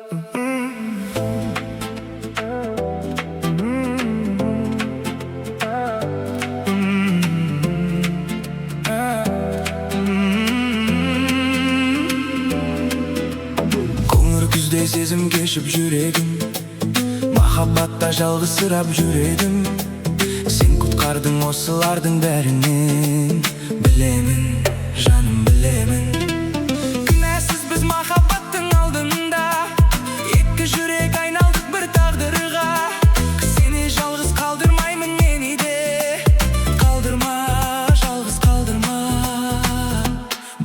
Koңыр күздей сезім кешіп жүрегім, махаббатта жалғызсырап жүредім. Сен құтқардың осылардың бәрінен, білемін, жаным білемін. Күнәсіз біз махаббаттың алдында, екі жүрек айналдық бір тағдырға. Сені жалғыз қалдырмаймын мені де, қалдырма, жалғыз қалдырма.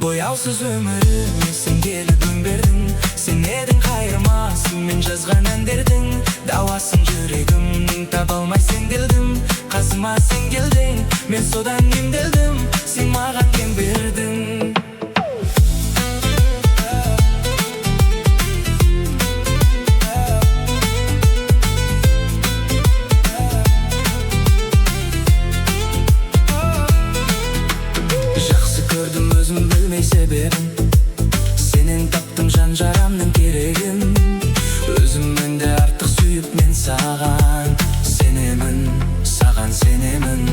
Бояусыз өміріме сен келіп өң бердің, сен едің қайырмасың мен жазған әндердің дауасын. Жүрегімнің таба алмай сенделдім, қасыма сен келдің, мен содан емделдім, сен маған дем бердің. Жақсы көрдім өзім білмей себебін, сенен таптым жан жарамның керегін. Өзімнен де артық сүйіп мен саған сенемін, саған сенемін.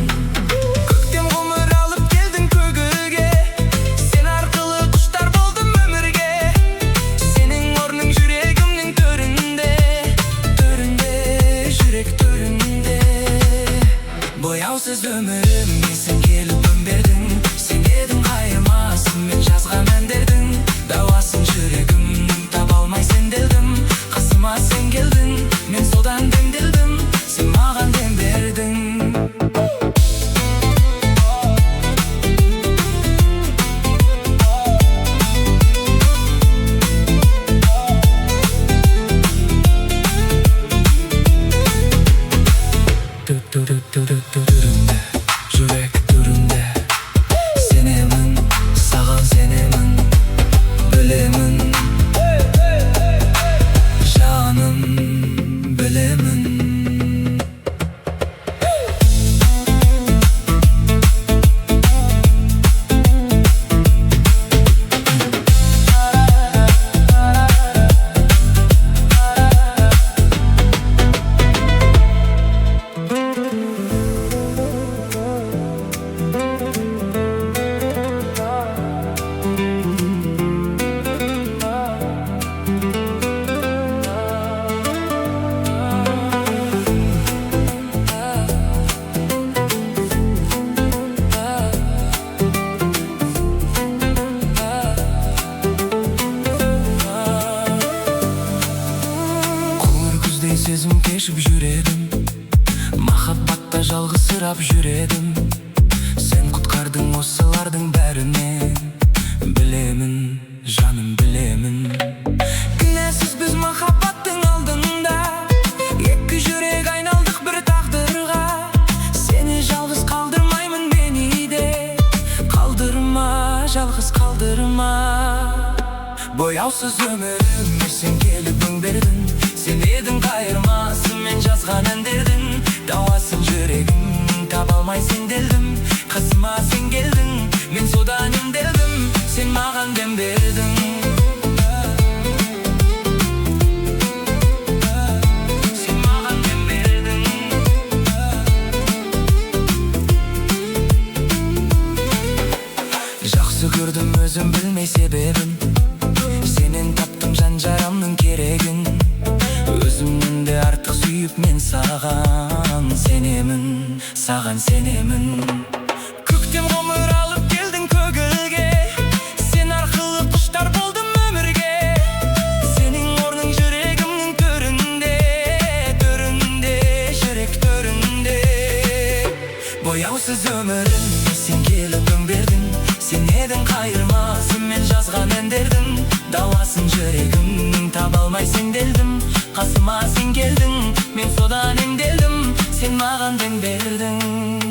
Көктем ғұмыр алып келдің көгілге, сен арқылы құштар болдым өмірге. Сенің орның жүрегімнің төрінде, төрінде, жүрек төрінде. Бояусыз өміріме сен келіп өң бердің, сен едің қайырмасың мен жазған әндердің дауасын. Жүрегімнің таба алмай сенделдім, қасыма сен келдің, мен содан демделдім, сен маған дем бердің. Түрінде, жүрек түрінде, сенемін, саған сенемін, білемін, жаным білемін. Сезім кешіп жүредім, махаббатта жалғызсырап жүредім. Сен құтқардың осылардың бәрінен, білемін, жаным білемін. Күнәсіз біз махаббаттың алдында, екі жүрек айналдық бір тағдырға. Сені жалғыз қалдырмаймын мені де, қалдырма, жалғыз қалдырма. Бояусыз өміріме сен келіп өң бердің, сен едің қайырмасың мен жазған әндердің дауасын. Жүрегімнің таба алмай сенделдім, қасыма сен келдің, мен содан емделдім, сен маған дем бердің. Сен маған дем бердің. Жақсы көрдім өзім білмей себебін, сенен таптым жан жарамның керегін. Өзімнен де артық сүйіп мен саған сенемін, саған сенемін. Көктем ғұмыр алып келдің көгілге, сен арқылы құштар болдым өмірге. Сенің орның жүрегімнің төрінде, төрінде, жүрек төрінде. Бояусыз өміріме сен келіп өң бердің, сен едің қайырмасың мен жазған әндердің дауасын. Жүрегімнің таба алмай сенделдім, қасыма сен келдің, мен содан емделдім, сен маған дем бердің.